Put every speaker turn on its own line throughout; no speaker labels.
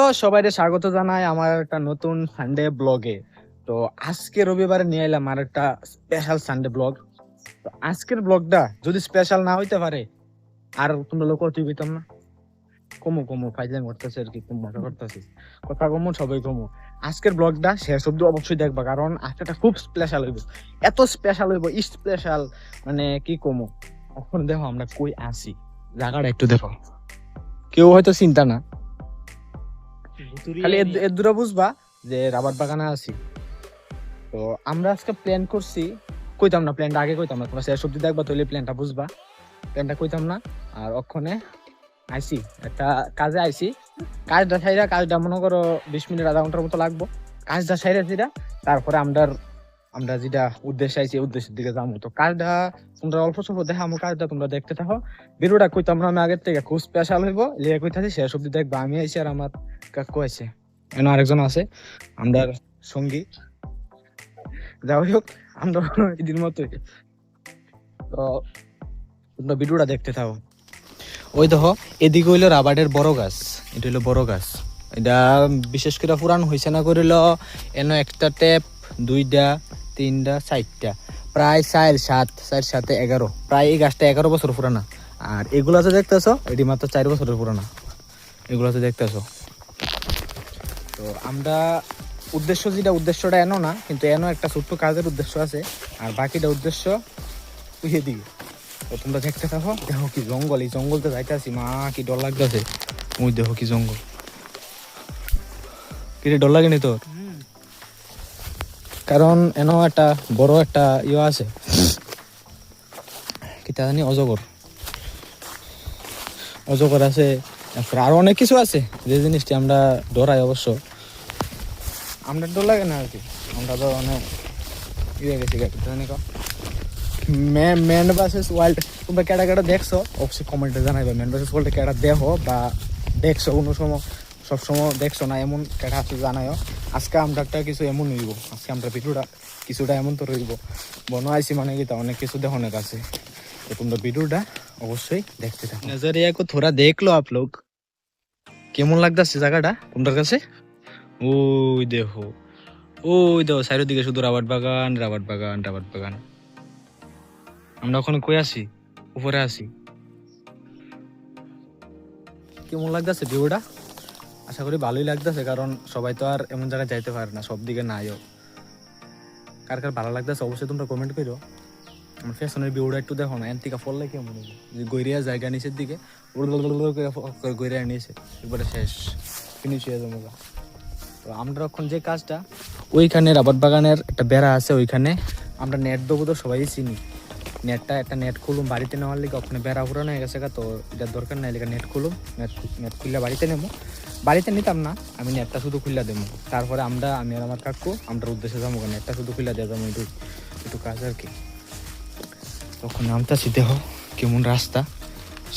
তো সবাইকে স্বাগত জানাই আমার একটা নতুন সানডে ব্লগে। তো আজকে রবিবারে নিয়ে এলাম আর একটা স্পেশাল সানডে ব্লগ। তো আজকের ব্লগটা যদি স্পেশাল না হইতে পারে আর তোমরা লোক অতি হইতাম না। কমু কমু ফাইজলাম করতেছে আর কি, খুব মজা করতেছি, কথা কমু সবাই কমু। আজকের ব্লগটা শেষ অব্দি অবশ্যই দেখবা, কারণ আজকেটা খুব স্পেশাল হইব। এত স্পেশাল হইব, স্পেশাল মানে কি কমু। এখন দেখো আমরা কই আসি, জায়গাটা একটু দেখো। কেউ হয়তো চিন্তা না, খালি এর দূরে বুঝবা যে রাবার বাগানে আছি। তো আমরা আজকে প্ল্যান করছি, কইতাম না প্ল্যানটা, আগে কইতাম না, তোমরা শেষ অব্দি দেখবা তাহলে প্ল্যানটা বুঝবা। প্ল্যানটা কইতাম না। আর ওখানে আইছি একটা কাজে আইছি, কাজটা সাইরা, কাজটা মনে করো 20 মিনিট আধা ঘন্টার মতো লাগবো। কাজটা সাইরা সেটা তারপরে আমরা যেটা উদ্দেশ্যে আইছি উদ্দেশ্যের দিকে যাবো। তো কাজটা তোমরা অল্প স্বল্প দেখামো, কাজটা তোমরা দেখতে থাকো। ভিডিওটা কইতাম না আমি আগের থেকে, খুব স্পেশাল হইব, লিয়ে কইতাছি শেষ অব্দি দেখবা। আমি আইছি আর আমার কাকু আছে, এনে আরেকজন আছে আমরা সঙ্গী। যাই হোক, আমরা এদিন মতোই। তো তোমরা ভিডিওটা দেখতে থাকো। ওই দেখো, এদিকে হইলো রাবারের বড় গাছ, এটা হইলো বড় গাছ। এটা বিশেষ করে পুরান হয়েছে না করিল, এনো একটা টেপ, 2টা 3টা 4টা, প্রায় 4 7 11, প্রায় এই গাছটা 11 বছর পুরানা। আর এগুলা তো দেখতেছো, এটি মাত্র 4 বছরের পুরানা, এগুলা তো দেখতেছো। তো আমরা উদ্দেশ্যটা এনো না, কিন্তু এনো একটা ছোট্ট কাজের উদ্দেশ্য আছে, আর বাকিটা উদ্দেশ্য উইয়ে দিকে। তো তোমরা দেখতে থাকো। দেখো কি জঙ্গল, এই জঙ্গলতে যাইতে আসি, মা কি ডর লাগতেছে। ওই দেখো কি জঙ্গল, কি রে ডর লাগেনি তোর? কারণ এনো একটা বড় একটা ইয়ে আছে, কি তা জানি, অজগর আছে, তারপর আরো অনেক কিছু আছে, যে জিনিসটি আমরা ডরাই। অবশ্য আমরা ডর লাগে না আর কি, আমরা তো অনেক ইয়ে গেছি। ম্যান ভার্সেস ওয়াইল্ড তোমরা কেডা কেডা দেখছো অবশ্যই কমেন্টে জানাইবা। ম্যান ভার্সেস ওয়াইল্ড কেডা দেখো বা দেখছো কোনো সময়, সবসময় দেখছো না, এমন কেডা আছে জানাইও। আজকে আমরা একটা কিছু এমন হইব, আজকে আমরা ভিডিওটা কিছুটা এমন তো রইব। বনো আইসি মানে কি তা অনেক কিছু দেখনের আছে। তো তোমরা ভিডিওটা অবশ্যই দেখতে থাকো। নজরিয়া কো থোড়া দেখলো আপ লোগ, কেমন লাগতেছে জায়গাটা তোমাদের কাছে? ওই দেখো, ওই দেখো চারিদিকে শুধু রাবার বাগান, রাবার বাগান, রাবার বাগান। আমরা ওখানে কই আছি, উপরে আছি। কেমন লাগতেছে ভিউটা? আশা করি ভালোই লাগতেছে, কারণ সবাই তো আর এমন জায়গায় যাইতে পারে না, সব দিকে নাইও। কার কার ভালো লাগতেছে অবশ্যই তোমরা কমেন্ট করো। আমার ফ্যাশনের ভিউটা একটু দেখো না, এনতিকা ফললে কেমন হবে, যে গৈরিয়া জায়গা নিচের দিকে গৈরিয়া নিয়েছে, একবারে শেষ ফিনিশ হয়ে যাবে। তো আমরা এখন যে কাজটা, ওইখানে রাবার বাগানের একটা বেড়া আছে, ওইখানে আমরা নেট দেবো। তো সবাই চিনি নেটটা, একটা নেট খুলুম বাড়িতে নেওয়ার লিগে। ওখানে বেড়া পুরানো হয়ে গেছে, তো এটার দরকার নাই, লেগে নেট খুলুম। নেট খুললে বাড়িতে নেবো, বাড়িতে নিতাম না আমি, নেটটা শুধু খুললা দেবো। তারপরে আমি আর আমার কাকু আমরা উদ্দেশ্যে যাবো, নেটটা শুধু খুললা দিয়ে যাবো, একটু কাজ আর কি। তখন নামতাছি, দেখো কেমন রাস্তা,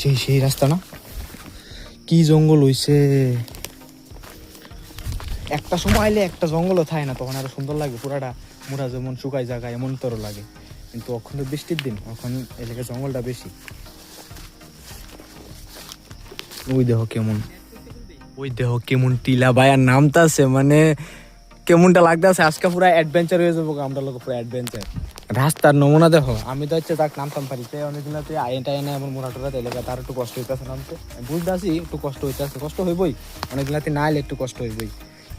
সেই রাস্তা না, কি জঙ্গল হইছে। একটা সময় আইলে একটা জঙ্গলও থাকে না, তখন আরো সুন্দর লাগে পুরাটা, মোরা যেমন শুকাই জায়গা এমন তোর লাগে। কিন্তু এখন তো বৃষ্টির দিন, এখন এলাকা জঙ্গলটা বেশি। ওই দেখো কেমন টিলা ভাইয়ার নামতাছে, মানে কেমনটা লাগতেছে। আজকে পুরো অ্যাডভেঞ্চার হয়ে যাবো আমরা লোক, পুরো অ্যাডভেঞ্চার। রাস্তার নমুনা দেখো, আমি তো হচ্ছে তাক নামতাম পারি, অনেকদিন তুই আইনটা এনে এমন মোড়াটোরা এলাকা, তার একটু কষ্ট হইতেছে নামতে, বুঝতে আসি একটু কষ্ট হইতেছে, কষ্ট হইবই অনেকদিন না এলে একটু কষ্ট হইবই।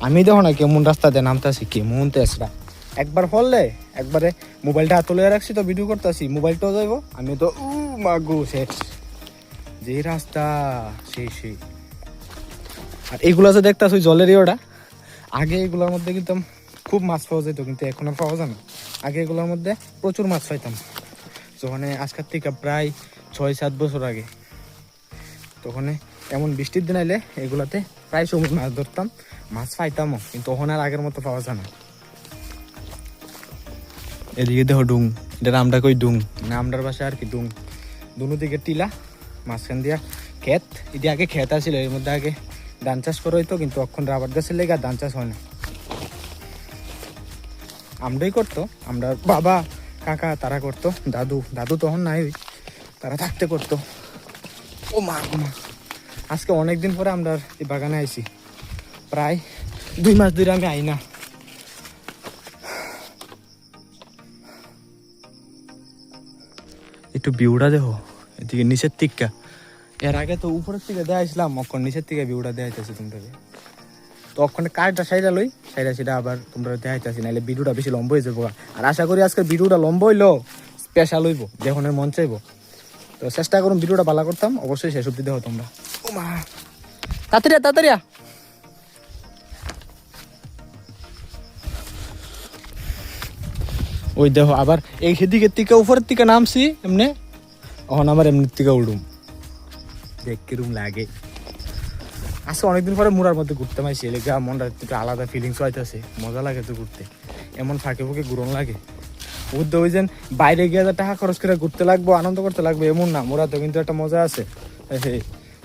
আমি দেখো না কেমন রাস্তা দিয়ে নামতাছি, কেমন তেসরা। একবার ফললে একবারে মোবাইলটা হাত তুলে রাখছি, তো ভিডিও করতেছি, মোবাইলটাও যাইবো, আমি তো মাগো শেষ। যে রাস্তা সেই। আর এগুলো যে দেখতাছ ওই জলের ইয়েটা, আগে এগুলোর মধ্যে কিন্তু খুব মাছ পাওয়া যেত, কিন্তু এখন আর পাওয়া যায় না। আগে এগুলোর মধ্যে প্রচুর মাছ পাইতাম, যখন আজকের থেকে প্রায় 6 7 বছর আগে। তখন এমন বৃষ্টির দিন আইলে এগুলাতে প্রায় সময় মাছ ধরতাম, মাছ পাইতামও, কিন্তু ওখানে আর আগের মতো পাওয়া যায় না। এদিকে দেখো ডুং, এটার আমরা কই ডুং, আমরার বাসায় আর কি ডুং। দুনো দিকে টিলা, মাঝখান দিয়া ক্ষেত। এটি আগে ক্ষেত আছিল, এর মধ্যে আগে ধান চাষ করা হইতো, কিন্তু এখন রাবার গাছের লেগে ধান চাষ হয় না। আমরাই করতো, আমরা বাবা কাকা তারা করতো, দাদু তখন নাই, তারা থাকতে করতো। ও মা, আজকে অনেকদিন পরে আমরা এই বাগানে আইছি, প্রায় 2 মাস ধরে আমি আই না। একটু ভিউটা দেখো এদিকে নিচের দিকটা, এর আগে তো উপরের থেকে দেখাইছিলাম, এখন নিচের থেকে ভিউটা দেখাইতেছি তোমরা। তো ওখানে কাজটা সাইডা লই, সাইডা সেটা আবার তোমরা দেখাইতেছি, নাহলে ভিডিওটা বেশি লম্বা হয়ে যাবো। আর আশা করি আজকের ভিডিওটা লম্বা হইলো স্পেশাল হইব, যখন মন চাইবো। তো চেষ্টা করুন ভিডিওটা ভালো করতাম, অবশ্যই শেষ অব্দি দেখো তোমরা। ও মা, তাড়াতাড়ি তাড়াতাড়ি। ওই দেখো আবার এই সেদিকের থেকে উপরের থেকে নামছি এমনি, এখন আমার এমনির থেকে উঠুম, দেখ কিরম লাগে। আজকে অনেকদিন পরে মুরার মধ্যে ঘুরতে পাইছি, এলাকা মনটা একটু আলাদা ফিলিংস হইতেছে, মজা লাগে তো ঘুরতে, এমন ফাঁকে ফুঁকে ঘুরন লাগে। বুঝতে ওই যে বাইরে গিয়ে টাকা খরচ করে ঘুরতে লাগবো, আনন্দ করতে লাগবে এমন না, মোরা তো কিন্তু একটা মজা আছে,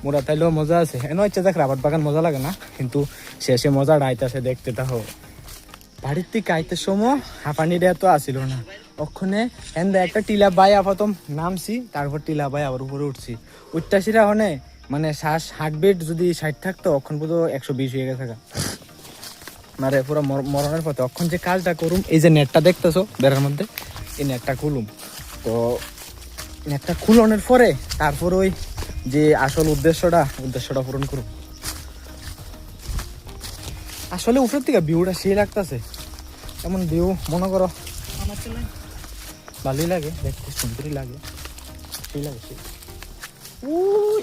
মোরা তাইলেও মজা আছে। এন ইচ্ছা দেখ রাবার বাগান মজা লাগে না, কিন্তু শেষে মজাটা আইতাছে দেখতে। তাহো বাড়ির থেকে আইতে সময় হাঁপানিটা এত আসিল না, ওখানে এন্দা একটা টিলা বাই প্রথম নামছি, তারপর টিলা বাই আবার উপরে উঠছি। উঠতাছিরা ওখানে মানে শ্বাস হার্টবিট যদি 60 থাকতো, অক্ষণ পুরো 120 হয়ে গেছে। মানে পুরো মরণের পথে। অক্ষণ যে কাজটা করুম, এই যে নেটটা দেখতেছো বেড়ার মধ্যে, এই নেটটা খুলুম। তো নেটটা খুলনের পরে তারপর ওই যে আসল উদ্দেশ্যটা পূরণ করুম। আসলে উপরের থেকে ভিউটা সেই লাগতেছে, এমন ভিউ মনে করো আমার তো ভালোই লাগে দেখতে, সুন্দরই লাগে, সেই লাগে সেই।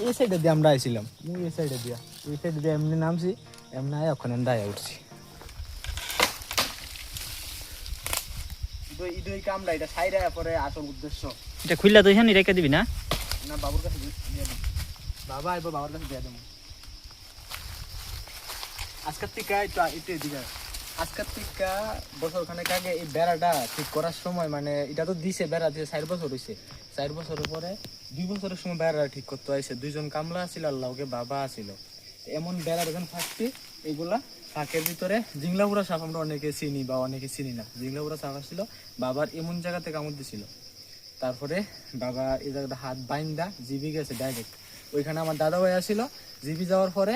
এই সাইডে দিয়ে আমরা আইছিলাম, এই সাইডে দিয়া, এই সাইডে দিয়ে এমনি নামছি, এমনি আয় ওখানে দায় উঠছি। ইদই কামড়া, এটা সাইডে পরে আসল উদ্দেশ্য।
এটা খুললা তো এখানে রেখে দিবি না?
না, বাবুর কাছে দিয়ে দেব, বাবা আইবো, বাবার কাছে দিয়ে দেবো। আজকের থেকে একটু এদিকে, আজকের থেকে বছরখানেক আগে এই বেড়াটা ঠিক করার সময়, মানে এটা তো দিছে বেড়া দিয়ে 4 বছর হয়েছে, 4 বছরের পরে 2 বছরের সময় বেড়াটা ঠিক করতে হয়েছে। 2জন কামলা আছিল আর লগে বাবা আছিল। এমন বেড়া যখন ফাঁকছি, এগুলা ফাঁকের ভিতরে জিংলাপুরা সাপ আমরা অনেকে চিনি বা অনেকে চিনি না, জিংলাপুরা সাপ আসছিল, বাবার এমন জায়গাতে কামড় দিছিল। তারপরে বাবা এই জায়গাটা হাত বাইন্দা জিবি গেছে ডাইরেক্ট। ওইখানে আমার দাদা ভাই আসছিল, জিবি যাওয়ার পরে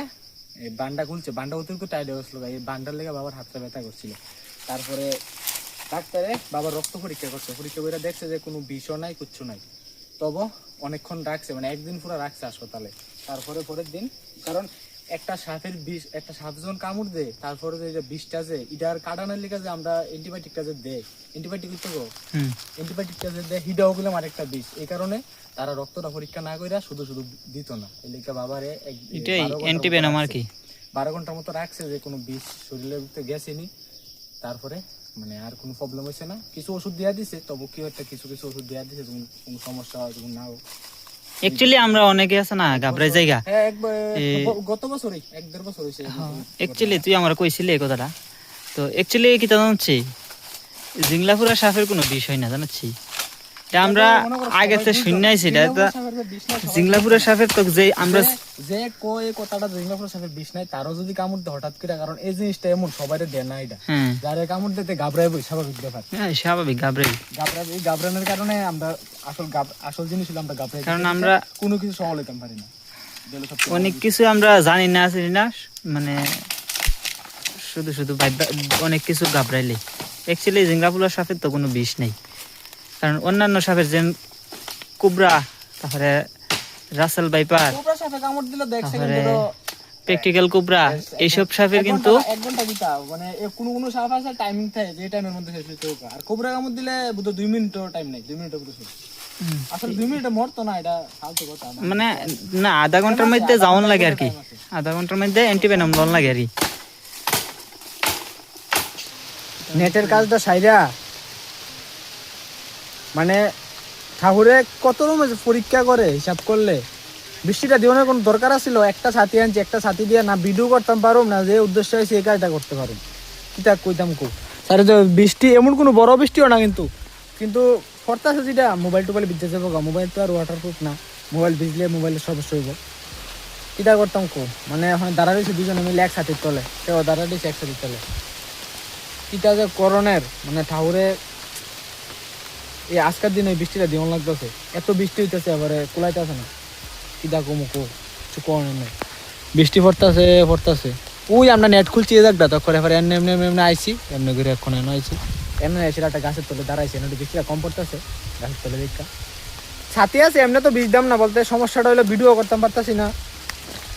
এই বান্ডা খুলছে, বান্ডা অতিরিক্ত টাইট হয়ে গেছিল, এই বান্ডার লেগে বাবার হাতটা ব্যথা করছিল। তারপরে ডাক্তারে বাবার রক্ত পরীক্ষা করছে, পরীক্ষা করে দেখছে যে কোনো বিষও নাই, কিচ্ছু নাই। তবে অনেকক্ষণ রাখছে, মানে একদিন পুরো রাখছে হাসপাতালে। তারপরে পরের দিন, কারণ একটা সাপের বিষ, একটা সাপ যখন কামড় দেয়, তারপরে যে বিষটা যে এটার কাটানোর লিগে যে আমরা অ্যান্টিবায়োটিকটা যে দেয়, অ্যান্টিবায়োটিক তো অ্যান্টিবায়োটিকটা যে দেয়, হিডাও গেলাম আরেকটা বিষ। এই কারণে তারা রক্তটা পরীক্ষা না করে শুধু দিত না, এই লিগে বাবারে 12 ঘন্টার মতো রাখছে, যে কোনো বিষ শরীরের ভিতরে গেছেনি। তারপরে মানে আর কোনো প্রবলেম হয়েছে না, কিছু ওষুধ দেওয়া দিছে, তবু কি একটা কিছু ওষুধ দেওয়া দিছে, কোনো সমস্যা হয় যখন না হোক।
অ্যাকচুয়ালি আমরা অনেকে আছে না গাবরাই জায়গা,
গত বছরই 1-1.5 বছর হয়েছে।
অ্যাকচুয়ালি তুই আমার কইছিলি এই কথাটা, তো অ্যাকচুয়ালি কি তা জানছি, জিংলাপুরা সাপের কোনো বিষয় না জানাচ্ছি, আমরা আগে থেকে শুনাইছি। জিংলাপুরা সাপের তো যে আমরা
যে কই কথাটা জিংলাপুরা সাপের বিষ নাই, তারও যদি কামড় দেয় হঠাৎ করে, কারণ এই জিনিসটা এমন সবাইরে দেয় না, এটা যারা কামড় দিতে ঘাবড়াইবই, স্বাভাবিক ব্যাপার।
হ্যাঁ স্বাভাবিক,
ঘাবড়ানোর কারণে আমরা আসল জিনিস হলো আমরা ঘাবড়াই,
কারণ আমরা
কোনো কিছু সমাল হইতে পারি না,
অনেক কিছু আমরা জানি না মানে শুধু অনেক কিছু ঘাবড়াইলে। অ্যাকচুয়ালি জিংলাপুরা সাপের তো কোনো বিষ নেই, কারণ অন্যান্য সাপের যে কোবরা, তারপরে রাসেল ভাইপার, প্র্যাকটিক্যাল কোবরা, এইসব সাপের কিন্তু
1 ঘন্টা দিতা, মানে কোনো সাপ আছে টাইমিং থাকে, যে টাইমের মধ্যে শেষ হইতে হবে। আর কোবরা কামড় দিলে বুঝো 2 মিনিটও টাইম নাই, 2 মিনিটের ভিতরে শেষ। আসলে 2 মিনিটে মরতো না, এটা ফালতু কথা।
মানে না, আধা ঘন্টার মধ্যে যাওয়ান লাগে আর কি, আধা ঘন্টার মধ্যে অ্যান্টিভেনম লন লাগে আর কি।
নেটের কাজটা সাইরা মানে ঠাকুরে কত রকমের পরীক্ষা করে হিসাব করলে, বৃষ্টিটা দিওনের কোনো দরকার ছিল? একটা ছাতি আনছি, একটা ছাতি দিয়ে না ভিডিও করতাম পারুম, না যে উদ্দেশ্য হয়েছে এই কাজটা করতে পারুম। কিতা কইতাম স্যার, যে বৃষ্টি এমন কোনো বড় বৃষ্টিও না, কিন্তু ফরতাছে যেটা মোবাইল টোবাইল ভিজে যাবো, মোবাইল তো আর ওয়াটারপ্রুফ না, মোবাইল ভিজলে মোবাইলের সমস্যা হইব। কিতা করতাম মানে এখন দাঁড়া রয়েছে দুজনে মিলে এক ছাতির তলে, কেউ দাঁড়া রয়েছে এক ছাতির তলে। কিতা যে করণের, মানে ঠাকুরে এই আজকের দিনে বৃষ্টিটা দিন লাগতেছে, এত বৃষ্টি হইতেছে, এবারে কুলাইতেছে না। কিতা কমু কিছু করণের নেই, বৃষ্টি পড়তেছে ওই আমরা নেট খুলছি এই জায়গাটা তখন এবারে এমনি এমনি এমনি আইছি এমনি করে এখন এনে আইছি এমনি এসে একটা গাছের তলে দাঁড়াইছে এমনি বৃষ্টিটা কম পড়তেছে গাছের তলে দেখা ছাতি আছে এমনি তো বীজ দাম না বলতে সমস্যাটা হলো ভিডিও করতাম পারতাছি না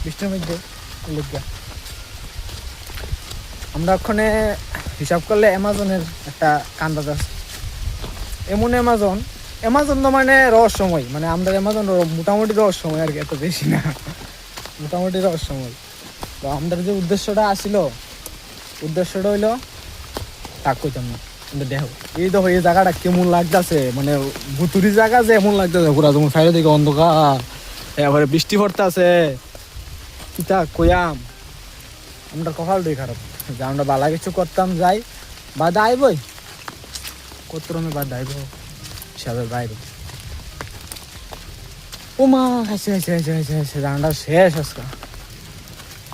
বৃষ্টির মধ্যে লেখা আমরা ওখানে হিসাব করলে অ্যামাজনের একটা কান্দাজ আছে এমন অ্যামাজন তো মানে রহস্যময় মানে আমাদের অ্যামাজন মোটামুটি রহস্যময় আর কি এত বেশি না মোটামুটি রহস্যময় তো আমাদের যে উদ্দেশ্যটা হইলো তা কইতাম না কিন্তু দেখো এই দেখো এই জায়গাটা কেমন লাগতেছে মানে ভুতুরি জায়গা যে এমন লাগতেছে পুরা যেমন সাইডে দিকে অন্ধকার এবারে বৃষ্টি পড়তেছে কিতা কইয়াম আমরা কপালটাই খারাপ যে আমরা বালা কিছু করতাম যাই বাধা আইবই কত রকমের বাধা আইব হিসাবের বাইরে ও মা হাসি হাসি হাসি হাসি হাসি রান্না শেষ আজকে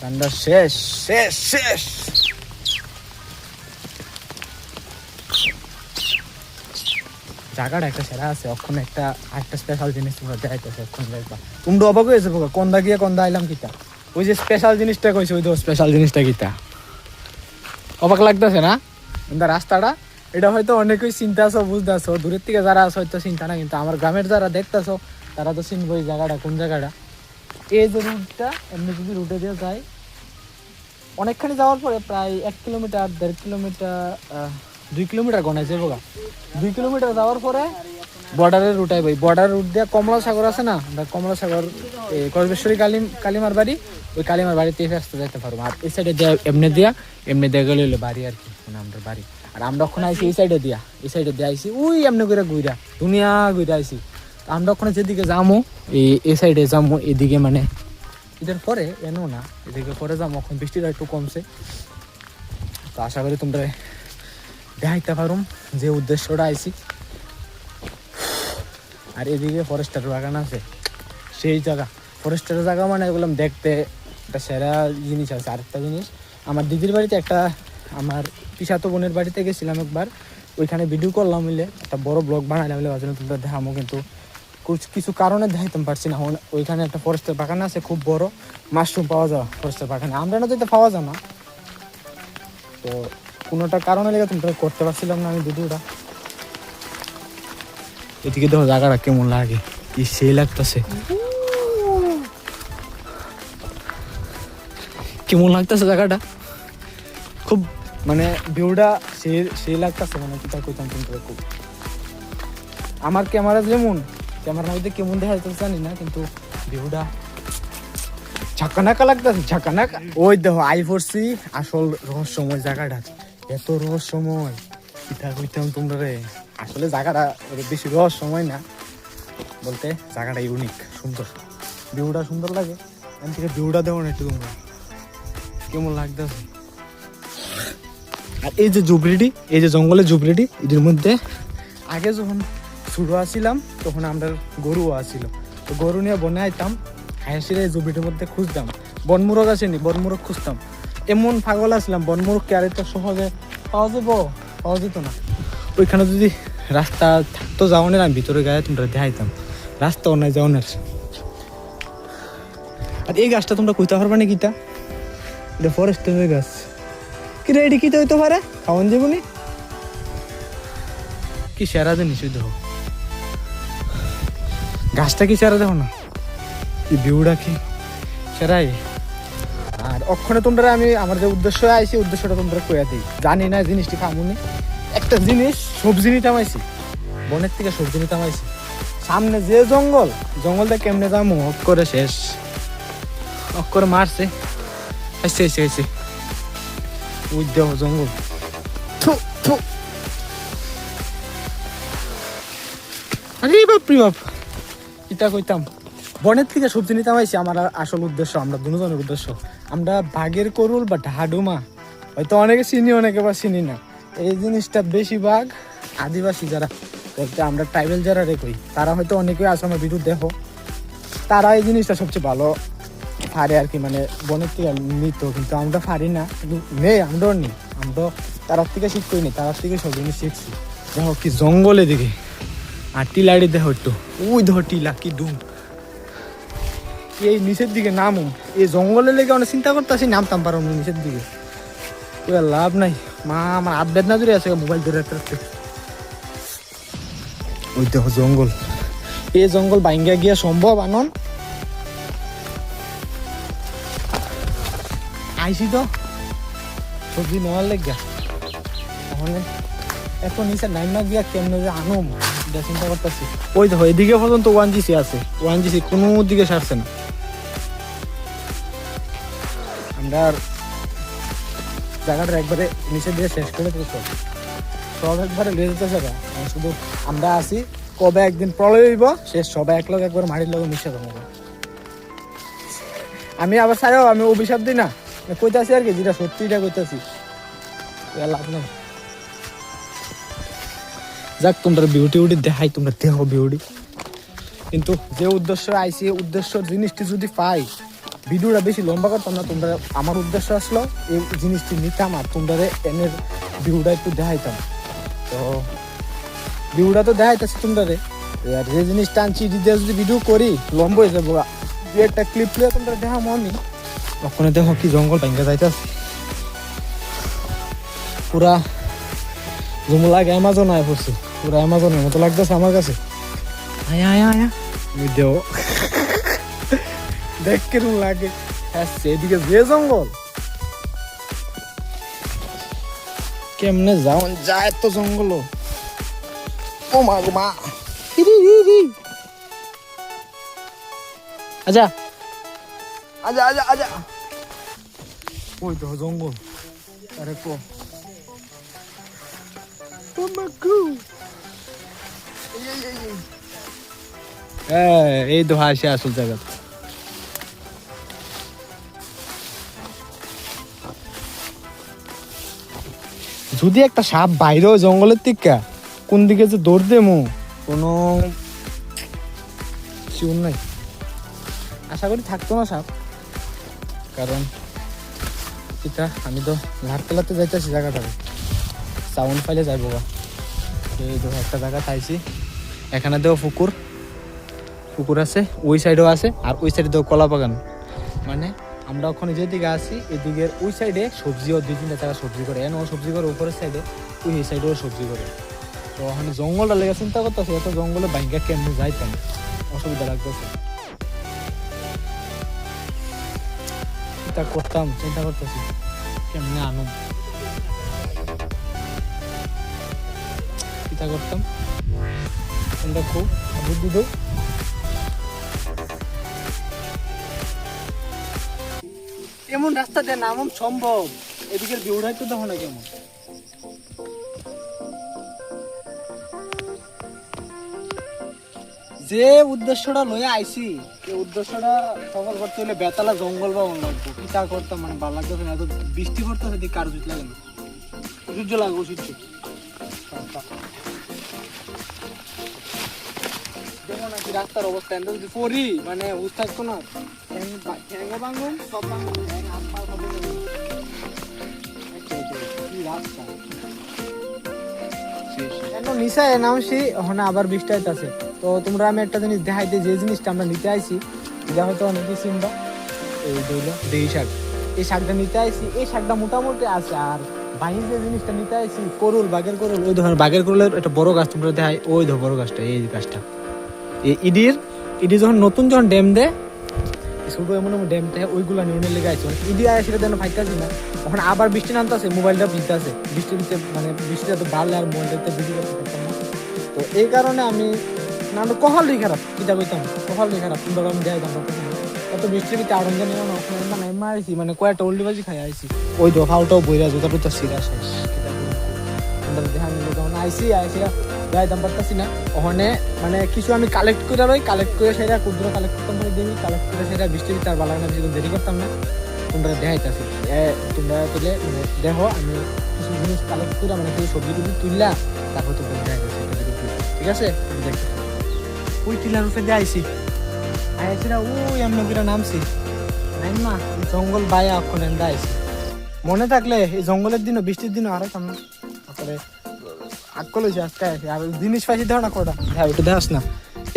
রান্না শেষ শেষ শেষ জায়গাটা একটা সেরা আছে ওখানে একটা স্পেশাল জিনিস তোমরা দেখাইতেছে ওখানে দেখবা তোমরা অবাক হয়েছে কোনদা গিয়ে কোনদা আইলাম কিতা ওই যে স্পেশাল জিনিসটা কইছে ওই তো স্পেশাল জিনিসটা কিতা অবাক লাগতেছে না কিন্তু রাস্তাটা এটা হয়তো অনেকেই চিন্তা আছো বুঝতেছো দূরের থেকে যারা আছে হয়তো চিন্তা না কিন্তু আমার গ্রামের যারা দেখতেছো তারা তো চিনবো এই জায়গাটা কোন জায়গাটা এই যে রুটটা এমনি যদি রুটে দিয়ে যায় অনেকখানি যাওয়ার পরে প্রায় 1 কিলোমিটার 1.5 কিলোমিটার 2 কিলোমিটার গনায় যাবো 2 কিলোমিটার যাওয়ার পরে বর্ডারের রুট আইব বর্ডার রুট দিয়ে কমলা সাগর আছে না আমরা কমলা সাগর করবেশ্বরী কালিমার বাড়ি ওই কালিমার বাড়িতে আসতে যেতে পারবো আর এই সাইডে দিয়ে এমনি দিয়ে গেলে হলো বাড়ি আর কি মানে আমাদের বাড়ি আর আমরা ওখানে আইসি এই সাইডে দিয়ে আইসি ওই এমনি করে ঘুরা দুনিয়া ঘুরে আইসি আমরা ওখানে যেদিকে যাবো এই সাইডে যাবো এদিকে মানে এদের পরে এনো না এদিকে পরে যাবো এখন বৃষ্টিটা একটু কমছে তো আশা করি তোমরা দেখাইতে পারুম যে উদ্দেশ্যটা আইসি আর এদিকে ফরেস্টার বাগান আছে সেই জায়গা ফরেস্টার জায়গা মানে বললাম দেখতে একটা সেরা জিনিস আছে আরেকটা জিনিস আমার দিদির বাড়িতে একটা আমার পিসাতো বোনের বাড়িতে গেছিলাম একবার ওইখানে ভিডিও করলাম মিলে একটা বড় ব্লগ বানাইলাম মিলে ওই তোমরা দেখামো কিন্তু কিছু কারণে দেখাইতে পারছি না ওইখানে একটা ফরেস্টের বাগান আছে খুব বড় মাশরুম পাওয়া যায় ফরেস্টের বাগানে আমরা না তো এটা পাওয়া যায় না তো কোনোটা কারণে লেগে তোমরা করতে পারছিলাম না আমি ভিডিওটা এদিকে দেখো জায়গাটা কেমন লাগে কি সেই লাগতেছে কেমন লাগতেছে জায়গাটা খুব মানে ভিউটা সেই লাগতেছে মানে কিতা কইতাম তোমরা খুব আমার ক্যামেরা যেমন ক্যামেরার মধ্যে কেমন দেখা যাচ্ছে জানি না কিন্তু ভিউটা ঝাঁকানাকা লাগতেছে ঝাঁকানাকা ওই দেখো আইফোরসি আসল রহস্যময় জায়গাটা এত রহস্যময় কিতা কইতাম তোমরা রে আসলে জায়গাটা বেশি রহস্যময় না বলতে জায়গাটা ইউনিক সুন্দর ভিউটা সুন্দর লাগে এখান থেকে ভিউটা দেবো না একটু তোমরা কেমন লাগতেছে আর এই যে জুবরিডি এই যে জঙ্গলের জুবরিডি এদের মধ্যে আগে যখন ছোট আসছিলাম তখন আমরা গরু আসছিল তো গরু নিয়ে বনে আইতাম হাসিরে এই জুবরিডির মধ্যে খুঁজতাম বনমুরগ আসেনি বনমুরগ খুঁজতাম এমন পাগল আসলাম বনমুরগ কে আর তো সহজে পাওয়া যেত না ওইখানে যদি রাস্তা থাকতো যাওয়ানের আমি ভিতরে গায়ে তোমরা দেখাইতাম রাস্তা অনেক যাওয়ানের আর এই গাছটা তোমরা কইতে পারবা না কিতা এটা ফরেস্টের গাছ কিরে এটি কিতা হইতে পারে খাওয়ান যাবনি কি সেরা জিনিস দেখো গাছটা কি সেরা দেখো না কি ভিউটা কি সেরাই আর অক্ষণে তোমরা আমি আমার যে উদ্দেশ্য আইছি উদ্দেশ্যটা তোমরা কইয়া দিই জানি না জিনিসটি খামুনি একটা জিনিস সবজি নিতে আমাইছি বনের থেকে সবজি নিতে আমাইছি সামনে যে জঙ্গলটা কেমনে যাবো অফ করে শেষ অফ করে মারছে এসে ওই দেহ জঙ্গল আরে বাপ কিতা কইতাম বনের থেকে সবজি নিতে আমাইছি আমার আসল উদ্দেশ্য আমরা দুজনের উদ্দেশ্য আমরা বাঘের করুল বা ঢাডুমা হয়তো অনেকে চিনি অনেকে বা চিনি না এই জিনিসটা বেশিরভাগ আদিবাসী যারা বলতে আমরা ট্রাইবেল যারা কই তারা হয়তো অনেকেই আছে আমার ভিডিও দেখো তারা এই জিনিসটা সবচেয়ে ভালো পারে আর কি মানে বনের থেকে নিত কিন্তু আমরা পারি না কিন্তু নেই আমরাও নি আমরা তার থেকে শিখ করিনি তার থেকে সব জিনিস শিখছি দেখো কি জঙ্গলে দিকে আর টিলাড়ি দেখো একটু ওই দেখো টিলা কি ডুম এই নিচের দিকে নামুম, এই জঙ্গলের লেগে অনেক চিন্তা করতেছি, নামতাম পারো না নিচের দিকে, লাভ নাই। মা আমার হাত বেদনা ধরে আছে মোবাইল ধরে রাখতে রাখতে। ওই দেখো জঙ্গল, এই জঙ্গল ভাঙ্গা গিয়া সম্ভব আনন আইসি তো সবজি নেওয়ার লেগা, তাহলে এখন নিচে নাইমা গিয়া কেমনে যে আনুম এটা চিন্তা করতেছি। ওই দেখো এদিকে পর্যন্ত 1GC আছে, 1GC কোনো দিকে সারছে না। আমরা জায়গাটা একবারে নিচে দিয়ে শেষ করে দিতে সব একবারে লেগে যেতেছে না, শুধু আমরা আছি কবে একদিন প্রলয় হইব শেষ সবাই এক লোক একবার মাটির লোক মিশে দেবো। আমি আবার ছাড়াও আমি অভিশাপ দিই না, কইতাছি আর কি যেটা সত্যিটা কইতাছি, লাভ নেই। যাক তোমরা বিউটি উটি দেখাই, তোমরা দেখো বিউটি, কিন্তু যে উদ্দেশ্য আইসি উদ্দেশ্য জিনিসটি যদি পাই ভিডিওটা বেশি লম্বা করতাম না। তোমরা আমার উদ্দেশ্য আসলো এই জিনিসটি নিতাম আর তোমরা এনের ভিডিওটা একটু দেখাইতাম। তো ভিডিওটা তো দেখাইতেছি তোমরা আর যে জিনিসটা আনছি যদি ভিডিও করি লম্বা হয়ে যাবো, দু একটা ক্লিপ লিয়ে তোমরা দেখাম আমি। ওখানে দেখো কি জঙ্গল ভাঙ্গা যাইতেছে, পুরা জঙ্গল লাগে অ্যামাজন আয় পড়ছে, পুরা অ্যামাজনের মতো লাগতেছে আমার কাছে। আয়া আয়া আয়া দেও দেখ কেরম লাগে, হ্যাঁ সেদিকে যে জঙ্গল কেমনে যাওন যায় তো জঙ্গল। ও মা গো মা, আচ্ছা আচ্ছা আচ্ছা আচ্ছা, ওই তো জঙ্গল। আরে কো এই তো হাসি আসল জায়গা। যদি একটা সাপ বাইরেও জঙ্গলের থেকে কোন দিকে যে দৌড় দেমু কোনো শিউর নাই, আশা করি থাকতো না সাপ, কারণ এটা আমি তো লাটতে লাটতে যাইতেছি জায়গাটাতে সাউন্ড ফাইলে যাইব। এই তো একটা জায়গা পাইছি, এখানে দেও পুকুর, পুকুর আছে ওই সাইডেও আছে, আর ওই সাইডে দেও কলা বাগান। মানে আমরা ওখানে যেদিকে আছি এদিকের ওই সাইডে সবজিও 2-3টা জায়গা সবজি করে, এনও সবজি করে, উপরের সাইডে ওই সাইডেও সবজি করে। তো ওখানে জঙ্গলটা লেগে চিন্তা করতেছে এত জঙ্গলে বাইঙ্গা কেমনি যাইতাম, অসুবিধা লাগতেছে, চিন্তা করতাম, চিন্তা করতেছি কেমনে আনুম, চিন্তা করতাম চিন্তা খুব বুদ্ধি দেব। এমন রাস্তা দিয়ে নামন সম্ভব, এদিকের ভিউটাই তো দেখো না কেমন। যে উদ্দেশ্যটা লয়ে আইছি এই উদ্দেশ্যটা সফল করতে হলে বেতালা জঙ্গল বা অন্য কিতা করতাম, মানে ভালো লাগতেছে না, এত বৃষ্টি পড়তেছে দিকে কার জুত লাগে না, সূর্য লাগবো সূর্য। দেখো নাকি রাস্তার অবস্থা এত যদি পড়ি মানে বুঝতে থাকতো না, ঠ্যাঙ্গা ভাঙুন সব ভাঙুন, কি রাস্তা নিচে নামছি ওখানে আবার বৃষ্টি হইতেছে। তো তোমরা আমি একটা জিনিস দেখাইতে, যে জিনিসটা আমরা নিতে আইছি এটা হয়তো অনেকে চিনবা, এই দইল দেহি শাক, এই শাকটা নিতে আইছি, এই শাকটা মোটামুটি আছে। আর বাইরে যে জিনিসটা নিতে আইছি করুল, বাঘের করুল, ওই ধরনের বাঘের করুলের একটা বড় গাছ তোমরা দেখাই, ওই ধর বড় গাছটা, এই গাছটা এই ইডি যখন নতুন যখন ড্যাম দেয় ছোট এমন এমন ড্যামটা ওইগুলো নিয়ে লেগে আছে, ইডি আয় সেটা যেন ফাইটাছি না। তখন আবার বৃষ্টি নামতে আছে, মোবাইলটা ভিজতে আছে, বৃষ্টি ভিজতে মানে বৃষ্টিটা তো বাড়লে আর মোবাইলটা ভিজে করতে পারতাম না। তো এই কারণে আমি না কহালই খারাপ, কিটা কইতাম কহালই খারাপ, তোমরা আমি যাই দাম এত বৃষ্টির ভিতরে আড়ন জানি না মারছি, মানে কয়েকটা উল্টি বাজি খাই আইছি, ওই দোকানটাও বইরা জোতা টুতা সিরা শেষ। দেখা নিল তখন আইসি যাই দাম পারতাছি না, ওখানে মানে কিছু আমি কালেক্ট করে রই, কালেক্ট করে সেটা ক্ষুদ্র কালেক্ট করতাম পারি দিই, কালেক্ট করে সেটা বৃষ্টির ভিতরে আর ভালো না, বেশি দেরি করতাম না। তোমরা দেখাইতেছি তোমরা তুলে মানে দেখো আমি কিছু জিনিস কালেক্ট করে মানে কিছু সবজি টুবজি তুললা তারপর তোমরা দেখাইতেছি, ঠিক আছে? ওই টিলার উপরে দিয়ে আইসি আইসিরা ওই এমন করে নামছি নাইমা জঙ্গল বায়া ওখানে আইসি। মনে থাকলে এই জঙ্গলের দিনও বৃষ্টির দিনও আরো সামনে তারপরে আকল হয়েছে আজকে আর জিনিস পাইছি দেখো না কটা, হ্যাঁ ওটা দেখাস না,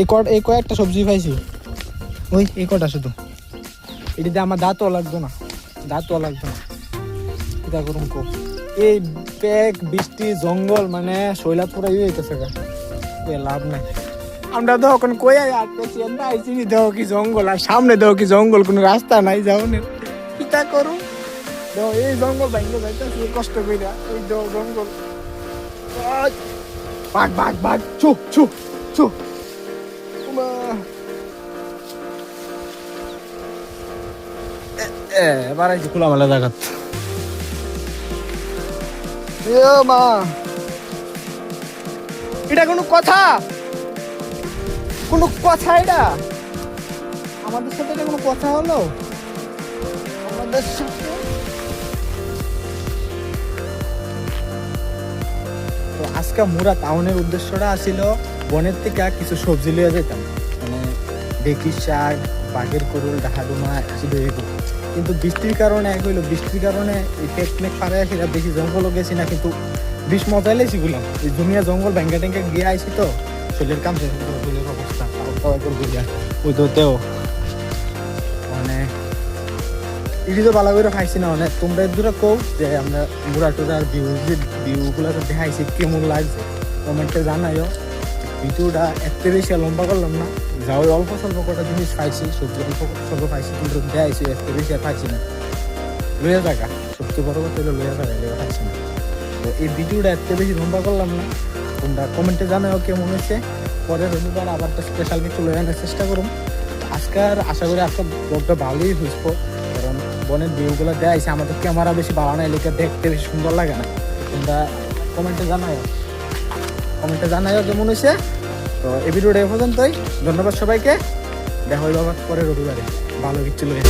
এই কয়েকটা সবজি পাইছি, ওই এই কটা শুধু। এটিতে আমার দাঁতও লাগতো না কিতা করুম কো এই প্যাক বৃষ্টি জঙ্গল মানে শৈলাত পুরা হইতেছে লাভ নাই আমরা তো এখন কই আটকেছি না আইসি দেও কি জঙ্গল আর সামনে দেও কি জঙ্গল কোনো রাস্তা নাই যাওনের কিতা করু দেও এই জঙ্গল ভাঙ্গে যাইতেছে কষ্ট কইরা এই দেও জঙ্গল বাঘ চু এবার আইছি খোলামেলা জায়গা মা এটা কোনো কথা এটা আমাদের সাথে এটা কোনো কথা হলো আমাদের সাথে তো আজকে মুরা টাউনের উদ্দেশ্যটা ছিল বনের থেকে কিছু সবজি লিয়ে যেতাম মানে ঢেঁকি শাক বাঘের করুল ডাহাডুমা কিন্তু বৃষ্টির কারণে এই টেকনিক পারে সেটা বেশি জঙ্গলও গেছি না কিন্তু বিষ মজা লেছি গুলাম এই দুনিয়া জঙ্গল ব্যাঙ্গা ট্যাঙ্গা গিয়ে আইসি তো শরীরের কাম শেষ করে শরীরের অবস্থা ওই তো মানে ইডি তো ভালো করে খাইছি না মানে তোমরা দূরে কও যে আমরা মুরা টুরার ভিউগুলো তো দেখাইছি কেমন লাগছে কমেন্টে জানাইও ভিডিওটা এত বেশি লম্বা করলাম না যাও অল্প স্বল্প কটা জিনিস খাইছি সবজি অল্প স্বল্প খাইছি কিন্তু দেখাইছি এত বেশি আর খাইছি না লইয়া জায়গা সবচেয়ে বড় কথা হলো লইয়া জায়গা লেগে খাইছি না তো এই ভিডিওটা এত বেশি লম্বা করলাম না তোমরা কমেন্টে জানাও কেমন হয়েছে পরের রবিবার আবার একটা স্পেশাল কিছু লয়ে আনার চেষ্টা করুন আজকের আশা করি আজকে ব্লগটা ভালোই হয়েছিল কারণ বনের ভিউগুলো দেখাইছে আমাদের ক্যামেরা বেশি ভালো না এলাকা দেখতে বেশি সুন্দর লাগে না তোমরা কমেন্টে জানাইও কেমন হয়েছে তো এই ভিডিওটা এ পর্যন্তই ধন্যবাদ সবাইকে দেখা হইব আবার পরের রবিবারে ভালো কিছু লয়ে